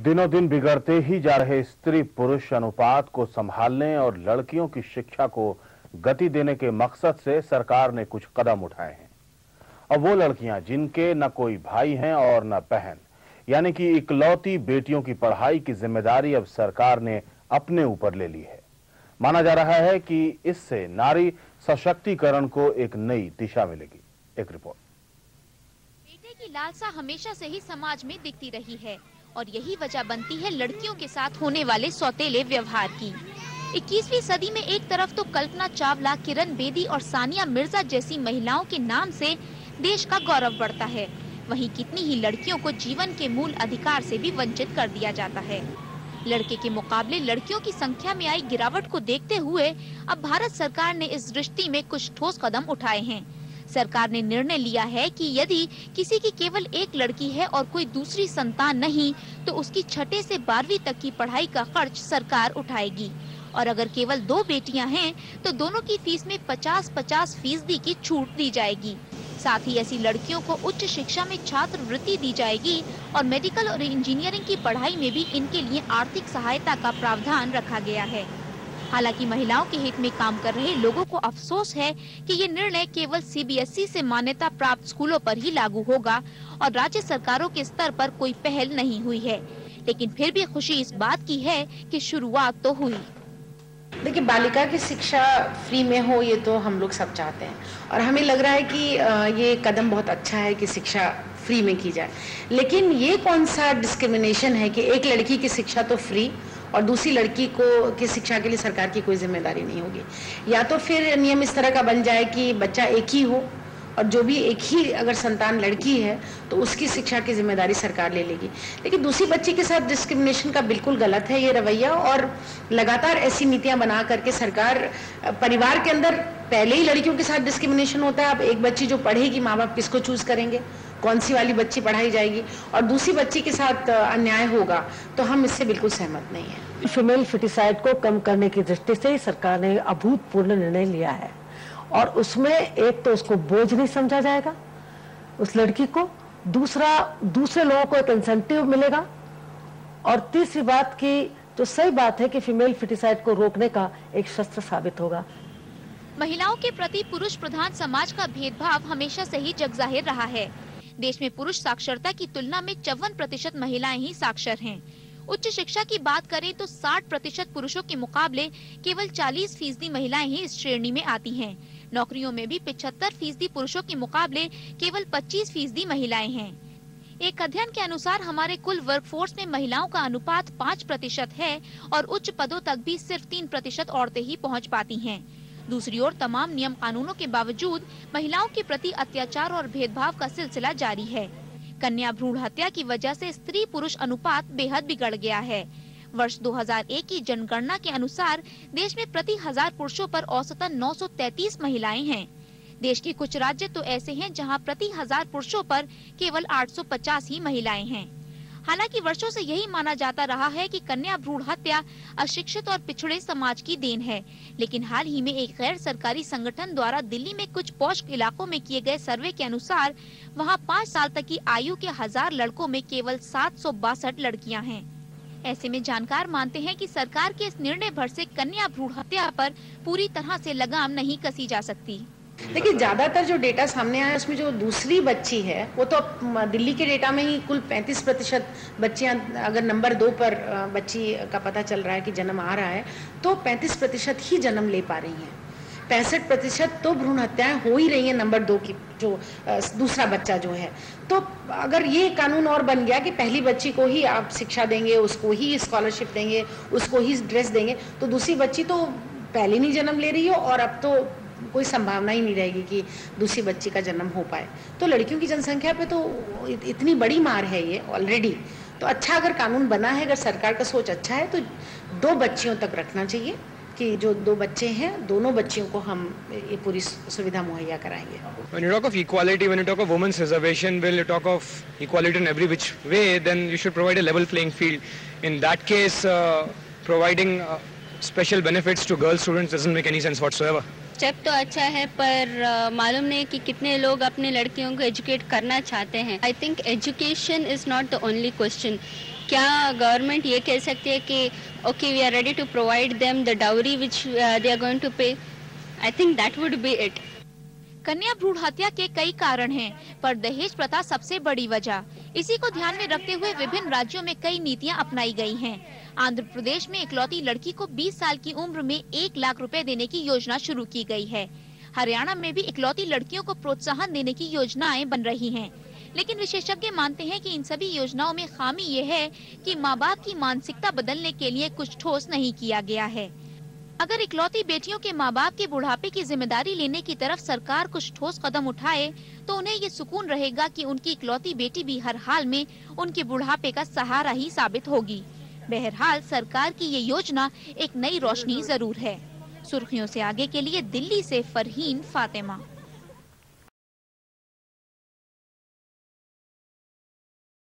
दिनों दिन बिगड़ते ही जा रहे स्त्री पुरुष अनुपात को संभालने और लड़कियों की शिक्षा को गति देने के मकसद से सरकार ने कुछ कदम उठाए हैं। अब वो लड़कियां जिनके न कोई भाई हैं और न बहन, यानी कि इकलौती बेटियों की पढ़ाई की जिम्मेदारी अब सरकार ने अपने ऊपर ले ली है। माना जा रहा है कि इससे नारी सशक्तिकरण को एक नई दिशा मिलेगी। एक रिपोर्ट। बेटे की लालसा हमेशा से ही समाज में दिखती रही है और यही वजह बनती है लड़कियों के साथ होने वाले सौतेले व्यवहार की। 21वीं सदी में एक तरफ तो कल्पना चावला, किरण बेदी और सानिया मिर्जा जैसी महिलाओं के नाम से देश का गौरव बढ़ता है, वहीं कितनी ही लड़कियों को जीवन के मूल अधिकार से भी वंचित कर दिया जाता है। लड़के के मुकाबले लड़कियों की संख्या में आई गिरावट को देखते हुए अब भारत सरकार ने इस दृष्टि में कुछ ठोस कदम उठाए हैं। सरकार ने निर्णय लिया है कि यदि किसी की केवल एक लड़की है और कोई दूसरी संतान नहीं, तो उसकी 6वीं से 12वीं तक की पढ़ाई का खर्च सरकार उठाएगी और अगर केवल 2 बेटियां हैं तो दोनों की फीस में 50-50% की छूट दी जाएगी। साथ ही ऐसी लड़कियों को उच्च शिक्षा में छात्रवृत्ति दी जाएगी और मेडिकल और इंजीनियरिंग की पढ़ाई में भी इनके लिए आर्थिक सहायता का प्रावधान रखा गया है। हालांकि महिलाओं के हित में काम कर रहे लोगों को अफसोस है कि ये निर्णय केवल CBSE से मान्यता प्राप्त स्कूलों पर ही लागू होगा और राज्य सरकारों के स्तर पर कोई पहल नहीं हुई है। लेकिन फिर भी खुशी इस बात की है कि शुरुआत तो हुई। देखिए, बालिका की शिक्षा फ्री में हो ये तो हम लोग सब चाहते हैं और हमें लग रहा है कि ये कदम बहुत अच्छा है कि शिक्षा फ्री में की जाए। लेकिन ये कौन सा डिस्क्रिमिनेशन है कि एक लड़की की शिक्षा तो फ्री और दूसरी लड़की को की शिक्षा के लिए सरकार की कोई जिम्मेदारी नहीं होगी। या तो फिर नियम इस तरह का बन जाए कि बच्चा एक ही हो और जो भी एक ही अगर संतान लड़की है तो उसकी शिक्षा की जिम्मेदारी सरकार ले लेगी। लेकिन दूसरी बच्ची के साथ डिस्क्रिमिनेशन का बिल्कुल गलत है ये रवैया और लगातार ऐसी नीतियां बना करके सरकार परिवार के अंदर पहले ही लड़कियों के साथ डिस्क्रिमिनेशन होता है। अब एक बच्ची जो पढ़ेगी, माँ बाप किसको चूज करेंगे, कौन सी वाली बच्ची पढ़ाई जाएगी और दूसरी बच्ची के साथ अन्याय होगा, तो हम इससे बिल्कुल सहमत नहीं है। फीमेल फिटिसाइड को कम करने की दृष्टि से ही सरकार ने अभूतपूर्व निर्णय लिया है और उसमें एक तो उसको बोझ नहीं समझा जाएगा उस लड़की को, दूसरे लोगों को एक इंसेंटिव मिलेगा और तीसरी बात की जो सही बात है कि फीमेल फिटिसाइड को रोकने का एक शस्त्र साबित होगा। महिलाओं के प्रति पुरुष प्रधान समाज का भेदभाव हमेशा से ही जगजाहिर रहा है। देश में पुरुष साक्षरता की तुलना में 54% महिलाएं ही साक्षर हैं। उच्च शिक्षा की बात करें तो 60% पुरुषों के मुकाबले केवल 40% महिलाएं ही इस श्रेणी में आती हैं। नौकरियों में भी 75% पुरुषों के मुकाबले केवल 25% महिलाएं हैं। एक अध्ययन के अनुसार हमारे कुल वर्कफोर्स में महिलाओं का अनुपात 5% है और उच्च पदों तक भी सिर्फ 3% औरतें ही पहुंच पाती हैं। दूसरी ओर तमाम नियम कानूनों के बावजूद महिलाओं के प्रति अत्याचार और भेदभाव का सिलसिला जारी है। कन्या भ्रूण हत्या की वजह से स्त्री पुरुष अनुपात बेहद बिगड़ गया है। वर्ष 2001 की जनगणना के अनुसार देश में प्रति 1000 पुरुषों पर औसतन 933 महिलाएं हैं। देश के कुछ राज्य तो ऐसे हैं जहां प्रति 1000 पुरुषों पर केवल 850 ही महिलाएं हैं। हालांकि वर्षों से यही माना जाता रहा है कि कन्या भ्रूण हत्या अशिक्षित और पिछड़े समाज की देन है, लेकिन हाल ही में एक गैर सरकारी संगठन द्वारा दिल्ली में कुछ पॉश इलाकों में किए गए सर्वे के अनुसार वहां 5 साल तक की आयु के 1000 लड़कों में केवल 762 लड़कियां हैं। ऐसे में जानकार मानते हैं कि सरकार के इस निर्णय भर से कन्या भ्रूण हत्या पर पूरी तरह से लगाम नहीं कसी जा सकती। देखिए, ज्यादातर जो डेटा सामने आया उसमें जो दूसरी बच्ची है वो तो दिल्ली के डेटा में ही कुल 35% बच्चियां, अगर नंबर 2 पर बच्ची का पता चल रहा है कि जन्म आ रहा है तो 35% ही जन्म ले पा रही हैं। 65% तो भ्रूण हत्याएं हो ही रही हैं नंबर 2 की, जो दूसरा बच्चा जो है। तो अगर ये कानून और बन गया कि पहली बच्ची को ही आप शिक्षा देंगे, उसको ही स्कॉलरशिप देंगे, उसको ही ड्रेस देंगे, तो दूसरी बच्ची तो पहले नहीं जन्म ले रही हो और अब तो कोई संभावना ही नहीं रहेगी कि दूसरी बच्ची का जन्म हो पाए। तो लड़कियों की जनसंख्या पे तो इतनी बड़ी मार है ये ऑलरेडी। तो अच्छा अगर कानून बना है, अगर सरकार का सोच अच्छा है तो 2 बच्चियों तक रखना चाहिए कि जो 2 बच्चे हैं दोनों बच्चियों को हम ये पूरी सुविधा मुहैया कराएंगे। When you talk of equality, when you talk of women's reservation, when you talk of equality in every which way, then you should provide a level playing field. In that case, providing special benefits to girl students doesn't make any sense whatsoever. Step तो अच्छा है पर मालूम नहीं कि कितने लोग अपने लड़कियों को एजुकेट करना चाहते हैं। I think education is not the only question. क्या गवर्नमेंट ये कह सकती है कि okay we are ready to provide them the dowry which they are going to pay? I think that would be it. कन्या भ्रूण हत्या के कई कारण हैं, पर दहेज प्रथा सबसे बड़ी वजह। इसी को ध्यान में रखते हुए विभिन्न राज्यों में कई नीतियां अपनाई गई हैं। आंध्र प्रदेश में इकलौती लड़की को 20 साल की उम्र में 1 लाख रुपए देने की योजना शुरू की गई है। हरियाणा में भी इकलौती लड़कियों को प्रोत्साहन देने की योजनाएं बन रही हैं। लेकिन विशेषज्ञ मानते हैं कि इन सभी योजनाओं में खामी ये है कि माँ बाप की मानसिकता बदलने के लिए कुछ ठोस नहीं किया गया है। अगर इकलौती बेटियों के माँ बाप के बुढ़ापे की जिम्मेदारी लेने की तरफ सरकार कुछ ठोस कदम उठाए तो उन्हें ये सुकून रहेगा कि उनकी इकलौती बेटी भी हर हाल में उनके बुढ़ापे का सहारा ही साबित होगी। बहरहाल सरकार की ये योजना एक नई रोशनी जरूर है। सुर्खियों से आगे के लिए दिल्ली से फरहीन फातिमा।